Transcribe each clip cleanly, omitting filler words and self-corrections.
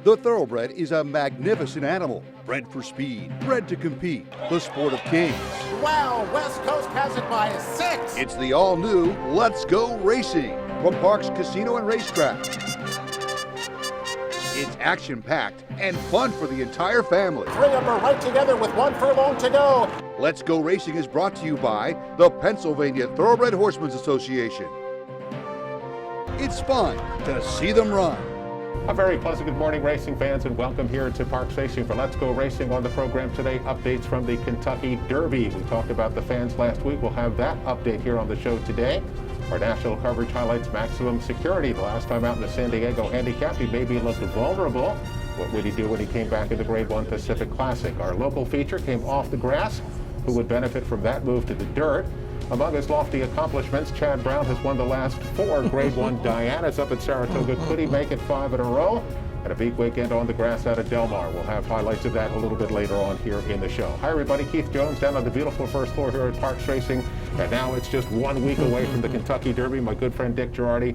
The Thoroughbred is a magnificent animal, bred for speed, bred to compete, the sport of kings. Wow, West Coast has it by 6. It's the all-new Let's Go Racing from Parx Casino and Racetrack. It's action-packed and fun for the entire family. 3 of them are right together with 1 furlong to go. Let's Go Racing is brought to you by the Pennsylvania Thoroughbred Horsemen's Association. It's fun to see them run. A very pleasant good morning, racing fans, and welcome here to Parx Racing for Let's Go Racing. On the program today, updates from the Kentucky Derby. We talked about the fans last week. We'll have that update here on the show today. Our national coverage highlights Maximum Security. The last time out in the San Diego Handicap, he maybe looked vulnerable. What would he do when he came back in the Grade 1 Pacific Classic? Our local feature came off the grass. Who would benefit from that move to the dirt? Among his lofty accomplishments, Chad Brown has won the last 4 Grade 1 Dianas up at Saratoga. Could he make it 5 in a row? And a big weekend on the grass out at Del Mar. We'll have highlights of that a little bit later on here in the show. Hi, everybody. Keith Jones down on the beautiful first floor here at Parx Racing. And now it's just 1 week away from the Kentucky Derby. My good friend Dick Girardi.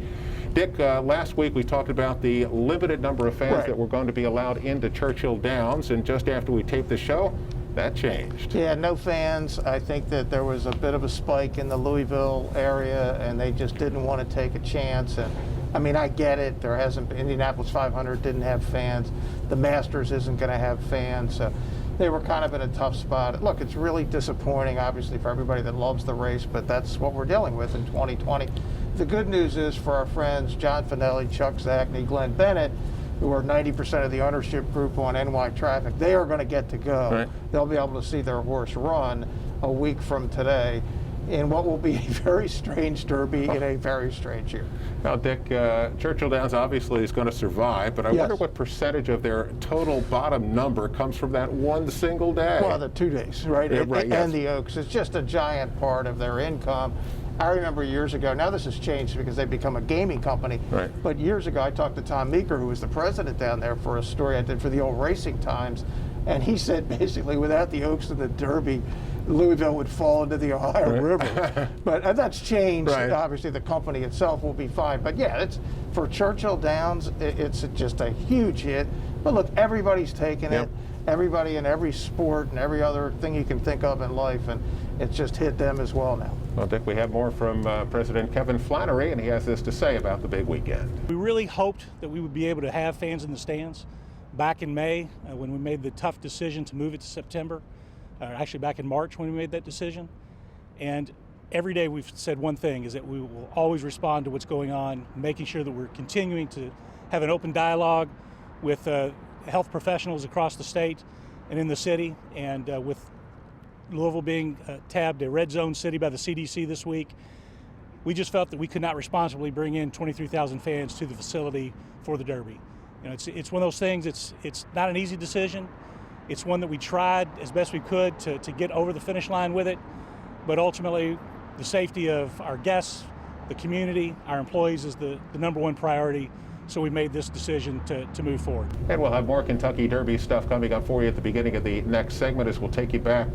Dick, last week we talked about the limited number of fans that were going to be allowed into Churchill Downs. And just after we taped the show, that changed. Yeah, no fans. I think that there was a bit of a spike in the Louisville area, and they just didn't want to take a chance. And I mean, I get it. There hasn't been, Indianapolis 500 didn't have fans. The Masters isn't going to have fans. So they were kind of in a tough spot. Look, it's really disappointing, obviously, for everybody that loves the race, but that's what we're dealing with in 2020. The good news is for our friends John Finelli, Chuck Zachny, Glenn Bennett, who are 90% of the ownership group on NY Traffic, they are going to get to go. Right. They'll be able to see their horse run a week from today in what will be a very strange Derby in a very strange year. Now, Dick, Churchill Downs obviously is going to survive, but I wonder what percentage of their total bottom number comes from that one single day. Well, the 2 days, right? Yeah, right, yes. And the Oaks. It's just a giant part of their income. I remember years ago, now this has changed because they've become a gaming company, right. But years ago I talked to Tom Meeker, who was the president down there, for a story I did for the old Racing Times, and he said basically without the Oaks and the Derby, Louisville would fall into the Ohio River. But that's changed. Right. Obviously the company itself will be fine. But yeah, it's for Churchill Downs, it's just a huge hit. But look, everybody's taking it. Everybody in every sport and every other thing you can think of in life, and it's just hit them as well now. Well, Dick, we have more from President Kevin Flannery, and he has this to say about the big weekend. We really hoped that we would be able to have fans in the stands back in May when we made the tough decision to move it to September, actually back in March when we made that decision. And every day we've said one thing, is that we will always respond to what's going on, making sure that we're continuing to have an open dialogue with health professionals across the state and in the city, and with Louisville being tabbed a red zone city by the CDC this week, we just felt that we could not responsibly bring in 23,000 fans to the facility for the Derby. You know, it's one of those things. It's not an easy decision. It's one that we tried as best we could to get over the finish line with it, but ultimately the safety of our guests, the community, our employees is the number one priority. So we made this decision to move forward. And we'll have more Kentucky Derby stuff coming up for you at the beginning of the next segment, as we'll take you back,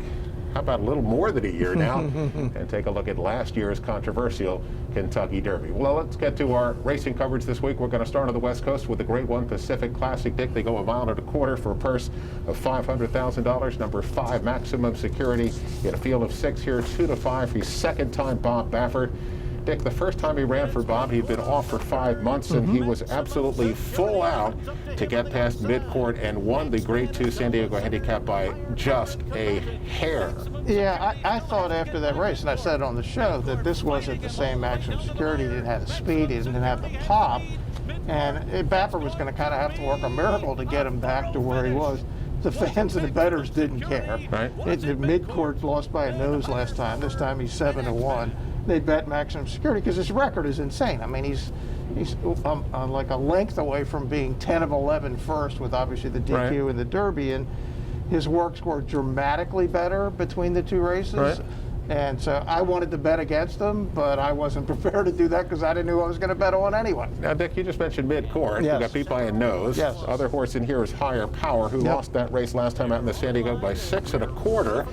how about a little more than a year now, and take a look at last year's controversial Kentucky Derby. Well, let's get to our racing coverage this week. We're going to start on the West Coast with the Grade 1 Pacific Classic. Dick, they go 1.25 miles for a purse of $500,000. Number 5, Maximum Security, in a field of 6 here, 2 to 5. He's second time Bob Baffert. Dick, the first time he ran for Bob, he'd been off for 5 months, and he was absolutely full out to get past midcourt and won the Grade 2 San Diego Handicap by just a hair. Yeah, I thought after that race, and I said it on the show, that this wasn't the same Maximum Security. He didn't have the speed, he didn't have the pop, and Baffert was going to kind of have to work a miracle to get him back to where he was. The fans and the bettors didn't care. Right. The midcourt lost by a nose last time. This time he's 7-1. They bet Maximum Security because his record is insane. I mean, he's like a length away from being 10 of 11 first, with obviously the DQ and the Derby, and his work scored dramatically better between the 2 races. Right. And so I wanted to bet against him, but I wasn't prepared to do that because I didn't know I was going to bet on anyway. Now, Dick, you just mentioned midcourt. Yes. You got beat by a nose. Yes. Other horse in here is Higher Power, who lost that race last time out in the San Diego by 6 1/4.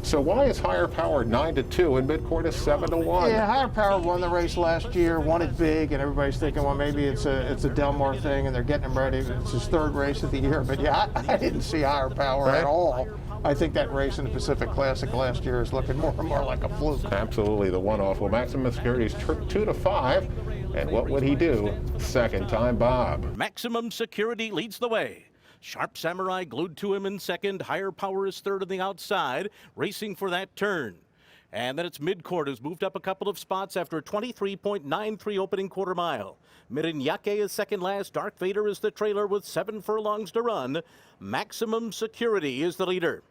So why is Higher Power 9-2 and Midcourt is 7-1? Yeah, Higher Power won the race last year, won it big, and everybody's thinking, well, maybe it's a Del Mar thing, and they're getting him ready. It's his third race of the year. But yeah, I didn't see Higher Power at all. I think that race in the Pacific Classic last year is looking more and more like a fluke. Absolutely, the one-off. Well, Maximum Security's 2-5, and what would he do? Second time, Bob. Maximum Security leads the way. Sharp Samurai glued to him in second. Higher Power is third on the outside, racing for that turn. And then it's Midcourt, who's moved up a couple of spots after a 23.93 opening quarter mile. Mirinyake is second last. Dark Vader is the trailer with 7 furlongs to run. Maximum Security is the leader.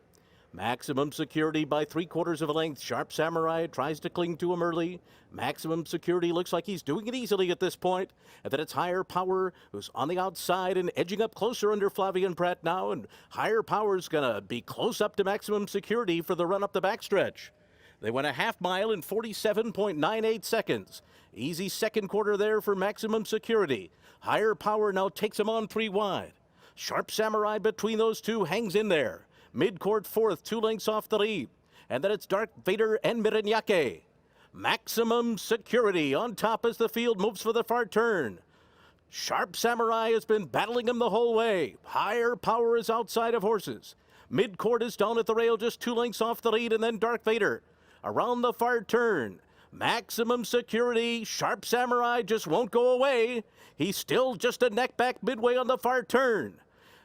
Maximum Security by 3/4 of a length. Sharp Samurai tries to cling to him early. Maximum Security looks like he's doing it easily at this point. And then it's Higher Power, who's on the outside and edging up closer under Flavien Prat now. And Higher Power's going to be close up to Maximum Security for the run up the backstretch. They went a half mile in 47.98 seconds. Easy second quarter there for Maximum Security. Higher Power now takes him on 3 wide. Sharp Samurai between those two hangs in there. Midcourt fourth, 2 lengths off the lead. And then it's Dark Vader and Mirinyake. Maximum Security on top as the field moves for the far turn. Sharp Samurai has been battling him the whole way. Higher Power is outside of horses. Midcourt is down at the rail, just 2 lengths off the lead, and then Dark Vader. Around the far turn, Maximum Security, Sharp Samurai just won't go away. He's still just a neck back midway on the far turn.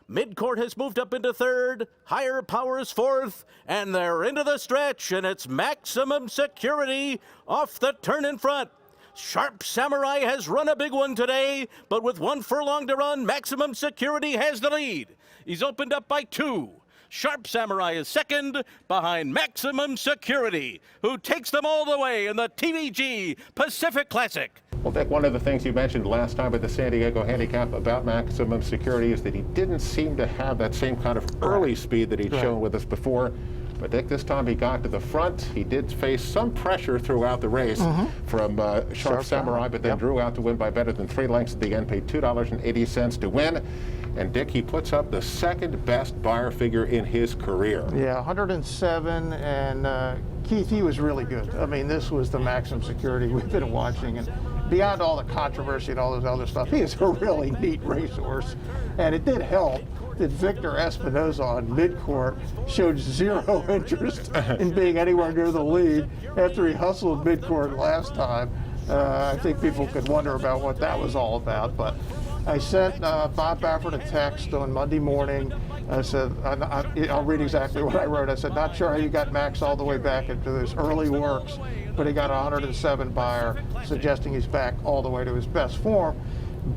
Midcourt has moved up into third, Higher Power is fourth, and they're into the stretch, and it's Maximum Security off the turn in front. Sharp Samurai has run a big one today, but with 1 furlong to run, Maximum Security has the lead. He's opened up by 2. Sharp Samurai is second behind Maximum Security, who takes them all the way in the TVG Pacific Classic. Well, Dick, one of the things you mentioned last time at the San Diego Handicap about Maximum Security is that he didn't seem to have that same kind of early speed that he'd shown with us before. But Dick, this time he got to the front. He did face some pressure throughout the race from Sharp Samurai, but then drew out to win by better than 3 lengths at the end, paid $2.80 to win. And Dick, he puts up the second best Beyer figure in his career. Yeah, 107, and Keith, he was really good. I mean, this was the Maximum Security we've been watching, and beyond all the controversy and all this other stuff, he is a really neat racehorse. And it did help that Victor Espinoza on Midcourt showed 0 interest in being anywhere near the lead after he hustled Midcourt last time. I think people could wonder about what that was all about, but I sent Bob Baffert a text on Monday morning. I said, I'll read exactly what I wrote. I said, not sure how you got Max all the way back into his early works, but he got 107 Beyer, suggesting he's back all the way to his best form.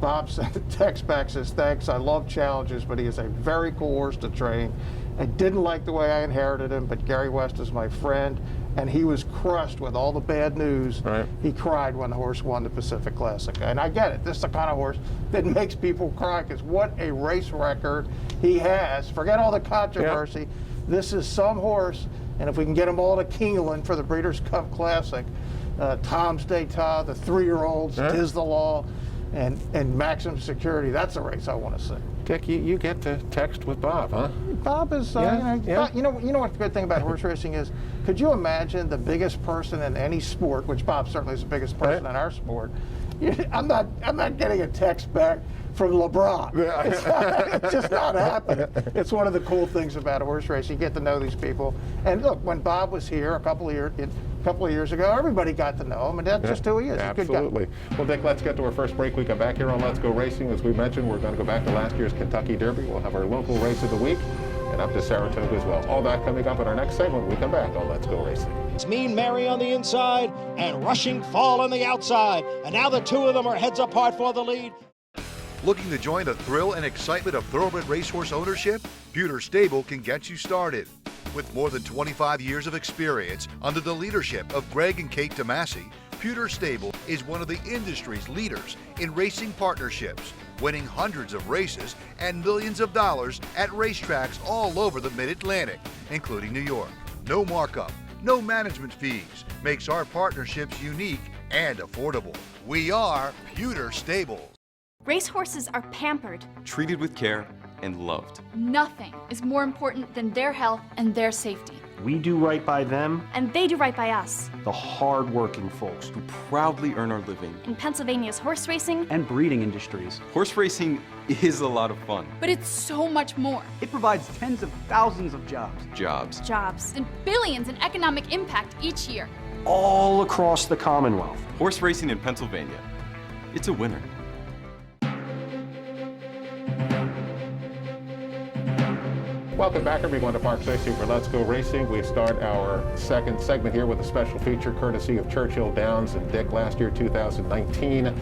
Bob sent a text back, says, thanks, I love challenges, but he is a very cool horse to train. I didn't like the way I inherited him, but Gary West is my friend, and he was crushed with all the bad news. Right. He cried when the horse won the Pacific Classic. And I get it. This is the kind of horse that makes people cry, because what a race record he has. Forget all the controversy. Yep. This is some horse, and if we can get them all to Keeneland for the Breeders' Cup Classic, Tom's d'Etat, the 3-year-olds, Tis the Law, and Maximum Security, that's a race I want to see. Dick, you get to text with Bob, huh? Bob is, you know what the good thing about horse racing is? Could you imagine the biggest person in any sport, which Bob certainly is the biggest person in our sport? I'm not getting a text back from LeBron. It's just not happening. It's one of the cool things about horse racing. You get to know these people. And look, when Bob was here a couple of years ago, everybody got to know him, and that's just who he is. Absolutely. Good guy. Well, Dick, let's get to our first break. We come back here on Let's Go Racing. As we mentioned, we're going to go back to last year's Kentucky Derby. We'll have our local race of the week and up to Saratoga as well. All that coming up in our next segment when we come back on Let's Go Racing. It's Mean Mary on the inside and Rushing Fall on the outside. And now the two of them are heads apart for the lead. Looking to join the thrill and excitement of thoroughbred racehorse ownership? Pewter Stable can get you started. With more than 25 years of experience under the leadership of Greg and Kate DeMasi, Pewter Stable is one of the industry's leaders in racing partnerships, winning hundreds of races and millions of dollars at racetracks all over the Mid-Atlantic, including New York. No markup, no management fees makes our partnerships unique and affordable. We are Pewter Stable. Racehorses are pampered, treated with care, and loved. Nothing is more important than their health and their safety. We do right by them, and they do right by us. the hard-working folks who proudly earn our living. In Pennsylvania's horse racing and breeding industries. Horse racing is a lot of fun. But it's so much more. It provides tens of thousands of jobs. jobs. And billions in economic impact each year. All across the Commonwealth. Horse racing in Pennsylvania. It's a winner. Welcome back, everyone, to Parks Racing for Let's Go Racing. We start our second segment here with a special feature courtesy of Churchill Downs. And Dick, last year, 2019,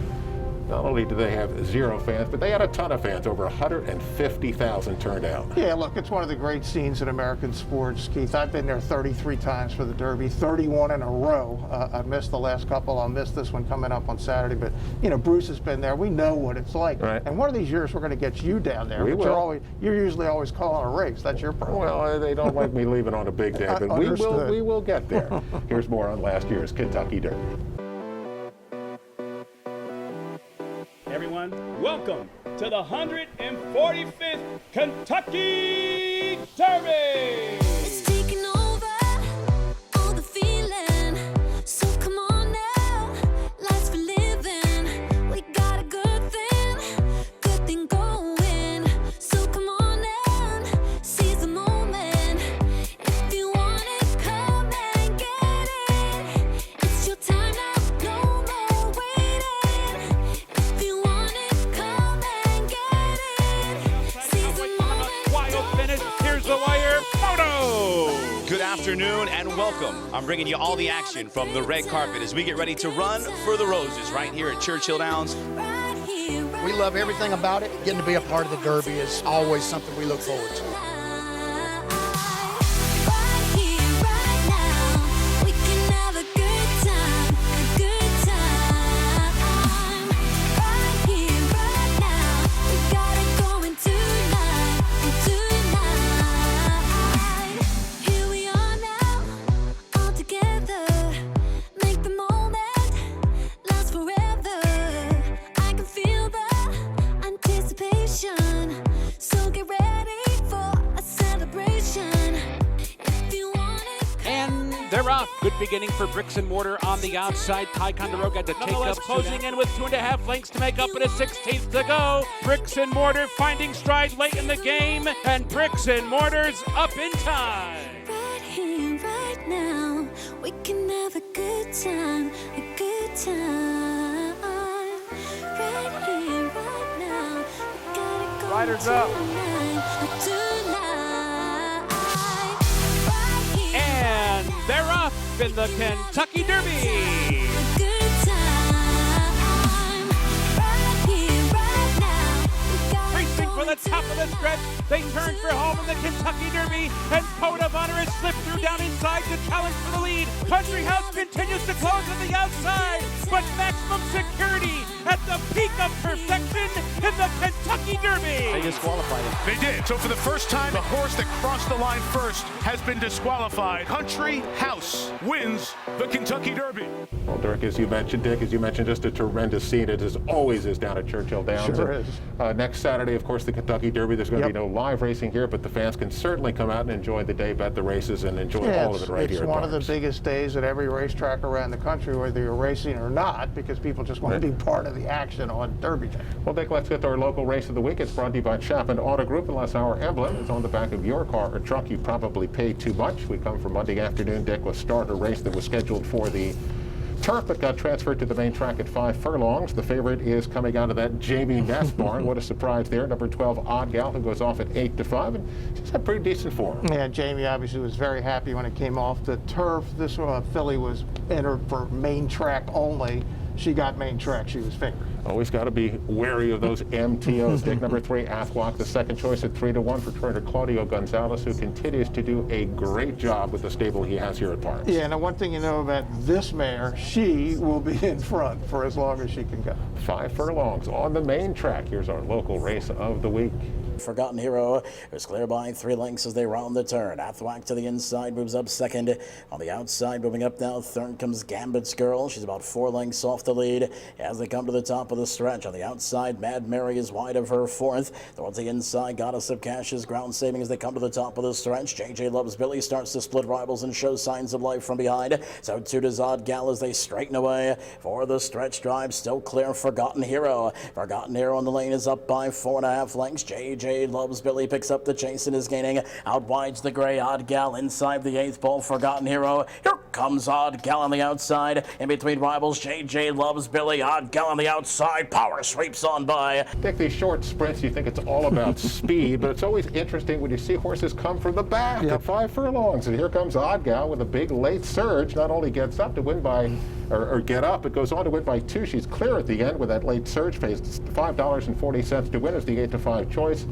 not only did they have 0 fans, but they had a ton of fans. Over 150,000 turned out. Yeah, look, it's one of the great scenes in American sports, Keith. I've been there 33 times for the Derby, 31 in a row. I missed the last couple. I'll miss this one coming up on Saturday. But, you know, Bruce has been there. We know what it's like. Right. And one of these years, we're going to get you down there. We but will. You're usually always calling a race. That's your problem. Well, they don't like me leaving on a big day, but Understood. we will get there. Here's more on last year's Kentucky Derby. Everyone, welcome to the 145th Kentucky Derby! It's taking over all the feeling. So come on now, life's for living. We got a good thing going. So come on and seize the moment. If you want it, come and get it. It's your time now, no more waiting. If you want it, come and get it. Seize the moment. Wild finish, here's the wire photo! Good afternoon and welcome. I'm bringing you all the action from the red carpet as we get ready to run for the roses right here at Churchill Downs. We love everything about it. Getting to be a part of the Derby is always something we look forward to. So get ready for a celebration. If you want it, And they're off. Good beginning for Bricks and Mortar on the outside. Ticonderoga to take up. Closing in with 2.5 lengths to make up and a 16th to go. Bricks and Mortar finding stride late in the game. And Bricks and Mortar's up in time. right here, right now, we can have a good time, a good time. Right here, right now, we gotta go Riders up. tonight. Right here, And they're off in the Kentucky Derby. a good time. Right here, right now, we gotta Racing go for the top of the stretch. They turn for home in the Kentucky Derby, and Code of Honor has slipped through down inside to challenge for the lead. Country House continues to close on the outside, but Maximum Security at the peak of perfection in the Kentucky Derby. They disqualified him. They did. So for the first time, the horse that crossed the line first has been disqualified. Country House wins the Kentucky Derby. Well, Dirk, as you mentioned, Dick, just a tremendous scene. It is always down at Churchill Downs. Sure And, is. next Saturday, of course, the Kentucky Derby. There's going to be no live racing here, but the fans can certainly come out and enjoy the day, bet the races, and enjoy all of it right here It's at one of the Parks. biggest days at every racetrack around the country, whether you're racing or not, because people just want to be part of the action on Derby Day. Well, Dick, let's get to our local race of the week. It's brought to you by Chapman Auto Group. Unless our emblem is on the back of your car or truck, you probably paid too much. We come from Monday afternoon, Dick, with start a race that was scheduled for the turf but got transferred to the main track at 5 furlongs. The favorite is coming out of that Jamie Ness barn. What a surprise there. Number 12, Odd Gal, who goes off at 8-5, and she's had pretty decent form. Yeah, Jamie obviously was very happy when it came off the turf. This filly was entered for main track only. She got main track. She was favored. Always got to be wary of those MTOs. Dick, number 3, Athwalk, the second choice at 3-1 for trainer Claudio Gonzalez, who continues to do a great job with the stable he has here at Parks. Yeah, now one thing you know about this mare, she will be in front for as long as she can go. 5 furlongs on the main track. Here's our local race of the week. Forgotten Hero is clear by 3 lengths as they round the turn. Athwack to the inside, moves up second. On the outside, moving up now, third comes Gambit's Girl. She's about 4 lengths off the lead as they come to the top of the stretch. On the outside, Mad Mary is wide of her fourth. Towards the inside, Goddess of Cash is ground saving as they come to the top of the stretch. JJ Loves Billy starts to split rivals and shows signs of life from behind. So too does Odd Gal as they straighten away for the stretch drive. Still clear Forgotten Hero. Forgotten Hero on the lane is up by 4.5 lengths. JJ Loves Billy picks up the chase and is gaining. Out wide's the gray Odd Gal inside the 8th pole. Forgotten Hero. Here comes Odd Gal on the outside. In between rivals, JJ Loves Billy. Odd Gal on the outside. Power sweeps on by. Take these short sprints, you think it's all about speed, but it's always interesting when you see horses come from the back at 5 furlongs. And here comes Odd Gal with a big late surge. Not only gets up to win by, or get up, it goes on to win by 2. She's clear at the end with that late surge pace. $5.40 to win is the 8-5 choice.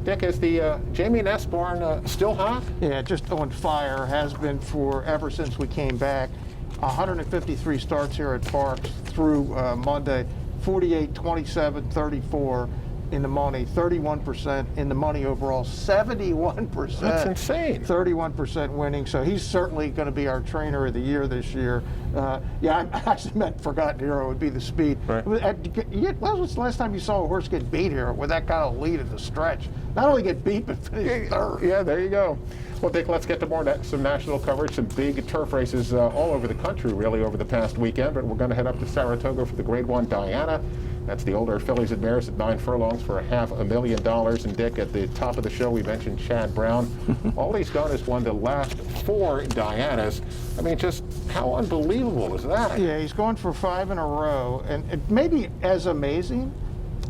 Dick, is the Jamie Nesborn still hot? Yeah, just on fire, has been for ever since we came back. 153 starts here at Parks through Monday, 48, 27, 34 in the money, 31% in the money overall, 71%. That's insane. 31% winning, so he's certainly going to be our trainer of the year this year. Yeah, I actually meant Forgotten Hero would be the speed. Right. When was the last time you saw a horse get beat here with that kind of lead at the stretch? Not only get beat, but finish third. Yeah, there you go. Well, Dick, let's get to some national coverage, some big turf races all over the country, really, over the past weekend. But we're going to head up to Saratoga for the Grade 1 Diana. That's the older fillies and mares at 9 furlongs for $500,000. And Dick, at the top of the show, we mentioned Chad Brown. All he's done is won the last 4 Dianas. I mean, just how unbelievable is that? Yeah, he's going for 5 in a row. And maybe as amazing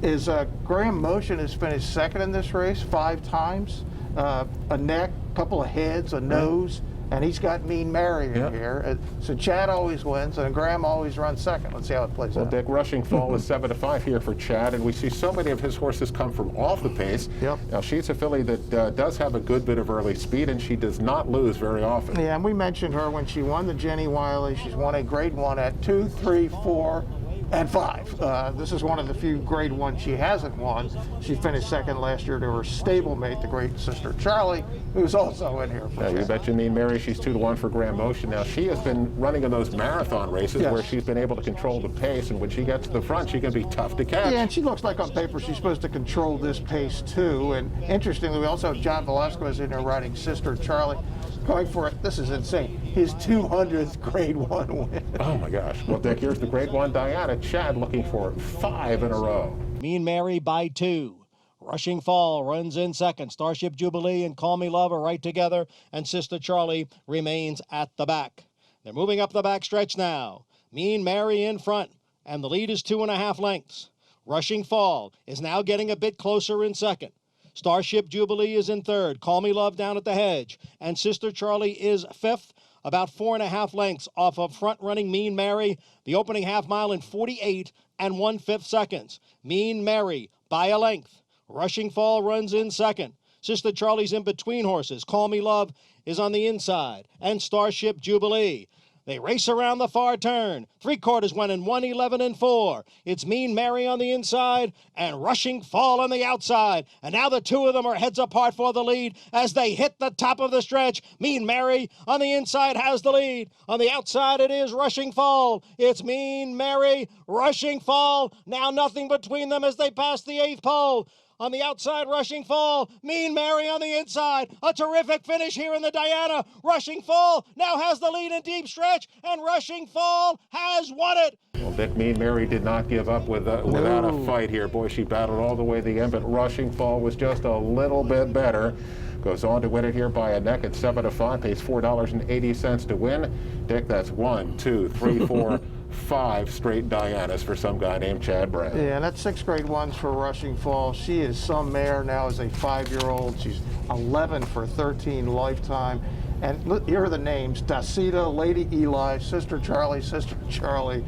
is Graham Motion has finished second in this race 5 times. A neck, couple of heads, a nose, and he's got Mean Mary in here. So Chad always wins, and Graham always runs second. Let's see how it plays out. Dick, Rushing Fall is 7-5 here for Chad, and we see so many of his horses come from off the pace. Now, she's a filly that does have a good bit of early speed, and she does not lose very often. Yeah, and we mentioned her when she won the Jenny Wiley. She's won a Grade 1 at 2, 3, 4, and 5. This is one of the few Grade 1 she hasn't won. She finished second last year to her stablemate, the great Sister Charlie, who's also in here. Yeah, you mentioned Mean Mary. She's 2-1 for Graham Motion. Now, she has been running in those marathon races where she's been able to control the pace, and when she gets to the front, she can be tough to catch. Yeah, and she looks like on paper she's supposed to control this pace too. And interestingly, we also have John Velasquez in there riding Sister Charlie. Going for it, this is insane, his 200th Grade 1 win. Oh my gosh. Well, Dick, here's the Grade 1 Diana. Chad looking for 5 in a row. Mean Mary by 2. Rushing Fall runs in second. Starship Jubilee and Call Me Love are right together, and Sister Charlie remains at the back. They're moving up the back stretch now. Mean Mary in front, and the lead is 2.5 lengths. Rushing Fall is now getting a bit closer in second. Starship Jubilee is in third. Call Me Love down at the hedge. And Sister Charlie is fifth, about 4.5 lengths off of front-running Mean Mary. The opening half mile in 48 1/5 seconds. Mean Mary by a length. Rushing Fall runs in second. Sister Charlie's in between horses. Call Me Love is on the inside. And Starship Jubilee. They race around the far turn. 3/4 went in 1:11 4. It's Mean Mary on the inside and Rushing Fall on the outside. And now the two of them are heads apart for the lead as they hit the top of the stretch. Mean Mary on the inside has the lead. On the outside it is Rushing Fall. It's Mean Mary, Rushing Fall. Now nothing between them as they pass the 8th pole. On the outside, Rushing Fall. Mean Mary on the inside. A terrific finish here in the Diana. Rushing Fall now has the lead in deep stretch, and Rushing Fall has won it. Well, Dick, Mean Mary did not give up without a fight here. Boy, she battled all the way to the end, but Rushing Fall was just a little bit better. Goes on to win it here by a neck at 7-5. Pays $4.80 to win. Dick, that's 1, 2, 3, 4, 5 straight Dianas for some guy named Chad Brown. Yeah, and that's 6 Grade 1s for Rushing Fall. She is some mare now as a 5-year-old. She's 11 for 13 lifetime. And look, here are the names: Dacita, Lady Eli, Sister Charlie,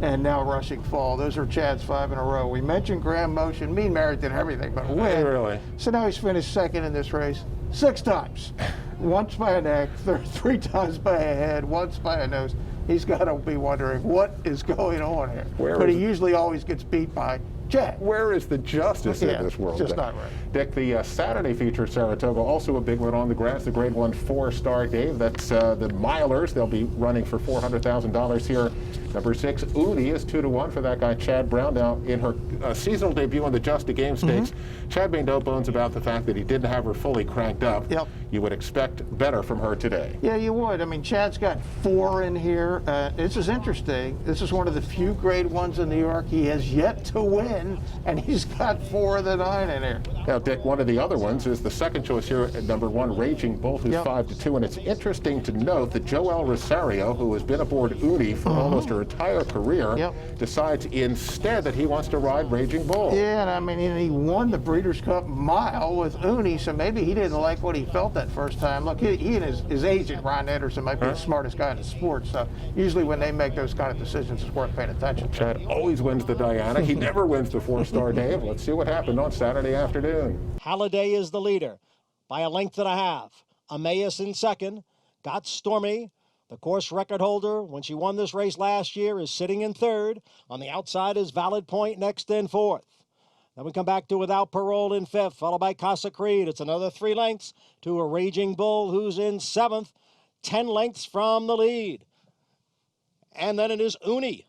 and now Rushing Fall. Those are Chad's 5 in a row. We mentioned Graham Motion. Mean Mary did everything but win. Really? So now he's finished second in this race 6 times. Once by a neck, 3 times by a head, once by a nose. He's got to be wondering what is going on here. But he usually always gets beat by Chad. Where is the justice in this world? Just not right. Dick, the Saturday feature, Saratoga, also a big one on the grass, the Grade 1 4-star Dave. That's the Milers. They'll be running for $400,000 here. Number 6, Uni is 2-1 for that guy, Chad Brown. Now, in her seasonal debut on the Just a Game Stakes, Chad made no bones about the fact that he didn't have her fully cranked up. Yep. You would expect better from her today. Yeah, you would. I mean, Chad's got 4 in here. This is interesting. This is one of the few Grade 1s in New York he has yet to win, and he's got 4 of the 9 in here. Now, Dick, one of the other ones is the second choice here at number 1, Raging Bull, who's 5-2. And it's interesting to note that Joel Rosario, who has been aboard Uni for almost her entire career, decides instead that he wants to ride Raging Bull. Yeah, and I mean, he won the Breeders' Cup Mile with Uni, so maybe he didn't like what he felt that first time. Look, he and his agent, Ron Ederson, might be the smartest guy in the sport, so usually when they make those kind of decisions, it's worth paying attention to. Chad always wins the Diana. He never wins the 4-star Dave. Let's see what happened on Saturday afternoon. Halliday is the leader by a length and a half. Emmaus in second. Got Stormy, the course record holder when she won this race last year, is sitting in third. On the outside is Valid Point next in fourth. Then we come back to Without Parole in fifth, followed by Casa Creed. It's another 3 lengths to a Raging Bull, who's in seventh, 10 lengths from the lead. And then it is Uni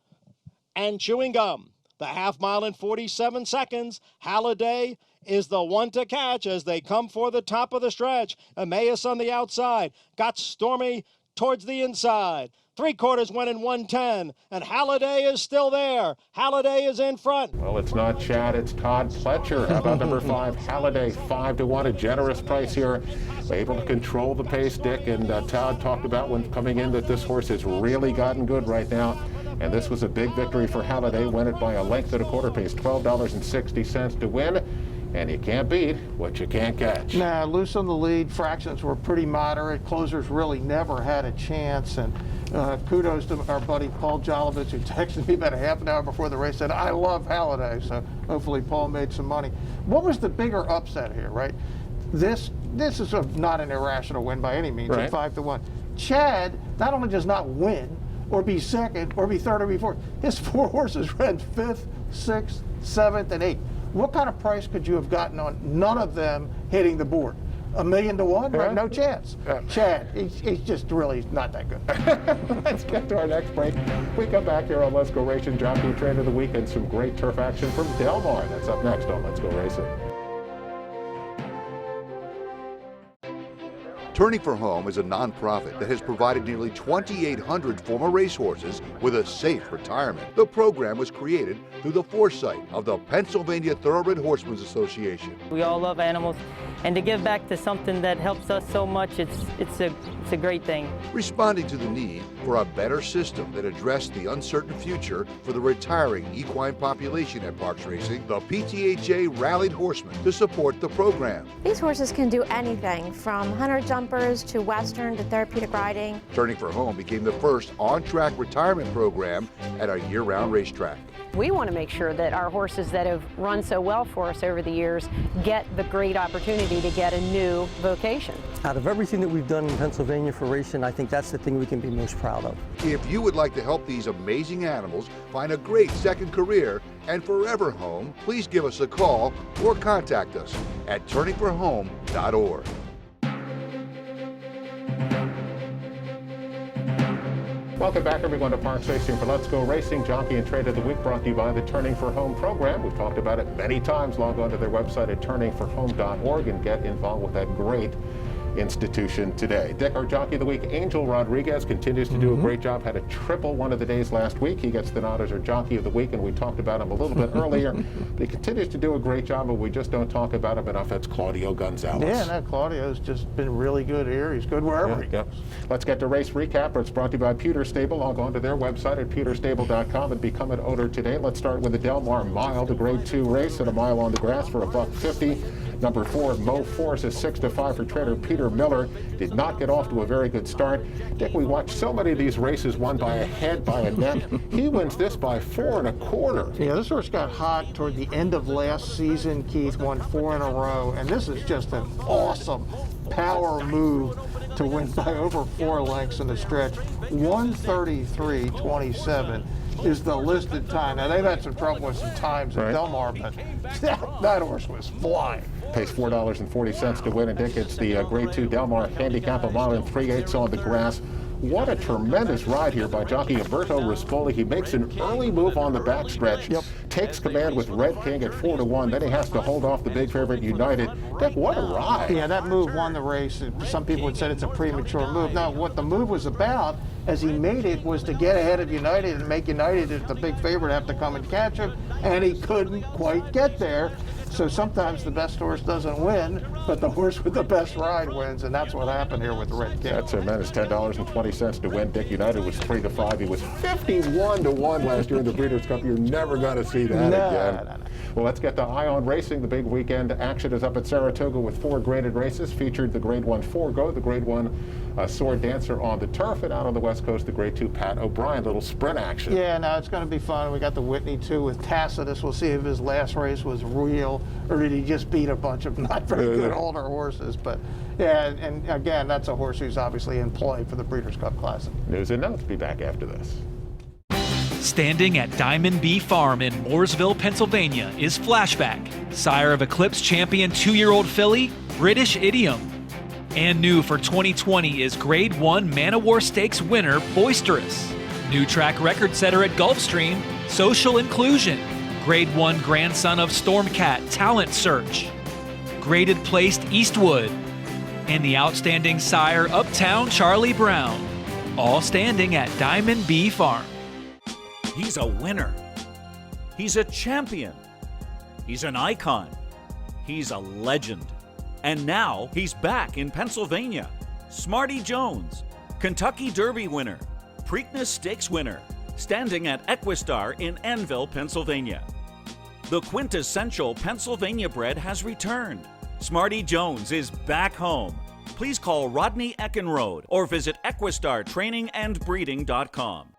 and Chewing Gum. The half mile in 47 seconds. Halliday is the one to catch as they come for the top of the stretch. Emmaus on the outside. Got Stormy towards the inside. 3/4 went in 1:10, and Halliday is still there. Halliday is in front. Well, it's not Chad, it's Todd Pletcher. How about number 5, Halliday, 5-1, a generous price here. Able to control the pace, Dick, and Todd talked about when coming in that this horse has really gotten good right now. And this was a big victory for Halliday. Won it by a length and a quarter, pays $12.60 to win. And you can't beat what you can't catch. Nah, loose on the lead. Fractions were pretty moderate. Closers really never had a chance. And kudos to our buddy Paul Jolovich, who texted me about a half an hour before the race, said, I love Halliday. So hopefully Paul made some money. What was the bigger upset here, right? This is not an irrational win by any means, at 5-1. Chad not only does not win, or be second, or be third, or be fourth. His 4 horses ran 5th, 6th, 7th, and 8th. What kind of price could you have gotten on none of them hitting the board? $1 million to 1? Right? No chance. Chad, he's just really not that good. Let's get to our next break. We come back here on Let's Go Racing, Jockey Train of the Week, and some great turf action from Del Mar. That's up next on Let's Go Racing. Turning for Home is a nonprofit that has provided nearly 2,800 former racehorses with a safe retirement. The program was created through the foresight of the Pennsylvania Thoroughbred Horsemen's Association. We all love animals, and to give back to something that helps us so much, it's a great thing. Responding to the need for a better system that addressed the uncertain future for the retiring equine population at Parks Racing, the PTHA rallied horsemen to support the program. These horses can do anything from hunter jumpers to western to therapeutic riding. Turning for Home became the first on-track retirement program at a year-round racetrack. We want to make sure that our horses that have run so well for us over the years get the great opportunity to get a new vocation. Out of everything that we've done in Pennsylvania for racing, I think that's the thing we can be most proud of. If you would like to help these amazing animals find a great second career and forever home, please give us a call or contact us at turningforhome.org. Welcome back, everyone, to Parks Racing for Let's Go Racing, Jockey and Trade of the Week, brought to you by the Turning for Home program. We've talked about it many times. Log on to their website at turningforhome.org and get involved with that great institution today. Dick, our Jockey of the Week, Angel Rodriguez, continues to do a great job. Had a triple one of the days last week. He gets the nod as our Jockey of the Week, and we talked about him a little bit earlier. But he continues to do a great job, but we just don't talk about him enough. That's Claudio Gonzalez. Yeah, no, Claudio's just been really good here. He's good wherever he goes. Let's get to race recap. It's brought to you by Pewter Stable. Log on to their website at pewterstable.com and become an owner today. Let's start with the Del Mar Mile, the Grade 2 race at a mile on the grass for $1.50. Number 4, Mo Force, is 6-5 for trainer Peter Miller. Did not get off to a very good start. Dick, we watched so many of these races won by a head, by a neck. He wins this by 4 1/4. Yeah, this horse got hot toward the end of last season. Keith won 4 in a row, and this is just an awesome power move to win by over 4 lengths in the stretch. 133.27. is the listed time. Now, they've had some trouble with some times at Del Mar, but that horse was flying. Pays $4.40 to win, and Dick, it's the Grade 2 Del Mar handicap, a mile and 3/8 on the grass. What a tremendous ride here by jockey Alberto Rispoli. He makes an early move on the backstretch, takes command with Red King at 4-1. Then he has to hold off the big favorite United. Dick, what a ride. Yeah, that move won the race. Some people would say it's a premature move. Now, what the move was about, as he made it, was to get ahead of United and make United, as the big favorite, have to come and catch him, and he couldn't quite get there. So sometimes the best horse doesn't win, but the horse with the best ride wins, and that's what happened here with Red King. That's tremendous. $10.20 to win. Dick, United was 3-5. He was 51-1 last year in the Breeders' Cup. You're never going to see that again. No. Well, let's get to Ion Racing. The big weekend action is up at Saratoga with 4 graded races. Featured the Grade 1 Forgo, the Grade 1 Sword Dancer on the turf, and out on the West Coast, the Grade 2 Pat O'Brien. Little sprint action. Yeah, no, it's going to be fun. We got the Whitney, too, with Tacitus. We'll see if his last race was real, or did he just beat a bunch of not very good older horses. But, yeah, and again, that's a horse who's obviously in play for the Breeders' Cup Classic. News and notes. Be back after this. Standing at Diamond B Farm in Mooresville, Pennsylvania is Flashback, sire of Eclipse champion 2-year-old filly, British Idiom. And new for 2020 is Grade 1 Man O' War Stakes winner, Boisterous. New track record setter at Gulfstream, Social Inclusion. Grade 1 grandson of Stormcat, Talent Search. Graded placed Eastwood. And the outstanding sire, Uptown Charlie Brown. All standing at Diamond B Farm. He's a winner. He's a champion. He's an icon. He's a legend. And now he's back in Pennsylvania. Smarty Jones, Kentucky Derby winner, Preakness Stakes winner, standing at Equistar in Annville, Pennsylvania. The quintessential Pennsylvania bred has returned. Smarty Jones is back home. Please call Rodney Eckenrode or visit EquistarTrainingAndBreeding.com.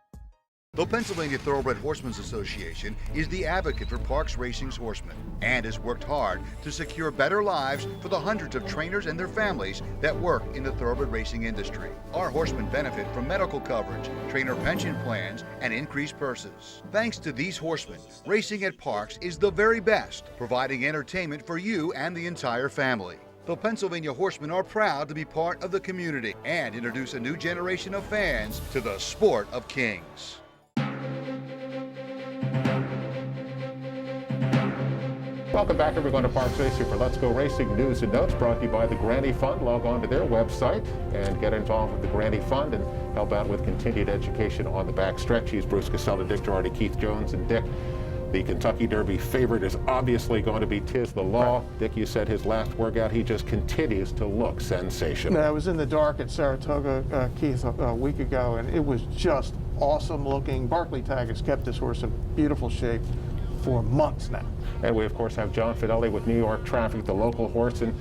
The Pennsylvania Thoroughbred Horsemen's Association is the advocate for Parks Racing's horsemen and has worked hard to secure better lives for the hundreds of trainers and their families that work in the thoroughbred racing industry. Our horsemen benefit from medical coverage, trainer pension plans, and increased purses. Thanks to these horsemen, racing at Parks is the very best, providing entertainment for you and the entire family. The Pennsylvania Horsemen are proud to be part of the community and introduce a new generation of fans to the sport of kings. Welcome back, everyone, to Parks Racing for Let's Go Racing News and Notes, brought to you by the Granny Fund. Log on to their website and get involved with the Granny Fund and help out with continued education on the backstretch. He's Bruce Casella, Dick Girardi, Keith Jones, and Dick. The Kentucky Derby favorite is obviously going to be Tiz the Law. Dick, you said his last workout, he just continues to look sensational. I was in the dark at Saratoga, Keith, a week ago, and it was just awesome looking. Barclay Tagg has kept this horse in beautiful shape for months now. And we, of course, have John Fideli with New York Traffic, the local horse. And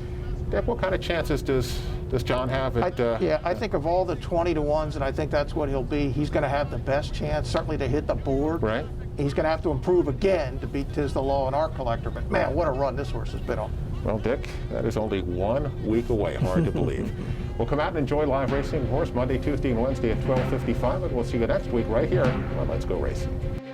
Dick, what kind of chances does John have at... I think of all the 20-to-1s, and I think that's what he'll be, he's going to have the best chance, certainly to hit the board. Right. He's going to have to improve again to beat Tiz the Law in our collector. But, man, what a run this horse has been on. Well, Dick, that is only 1 week away. Hard to believe. We'll come out and enjoy live racing horse Monday, Tuesday, and Wednesday at 12:55, and we'll see you next week right here on Let's Go Racing.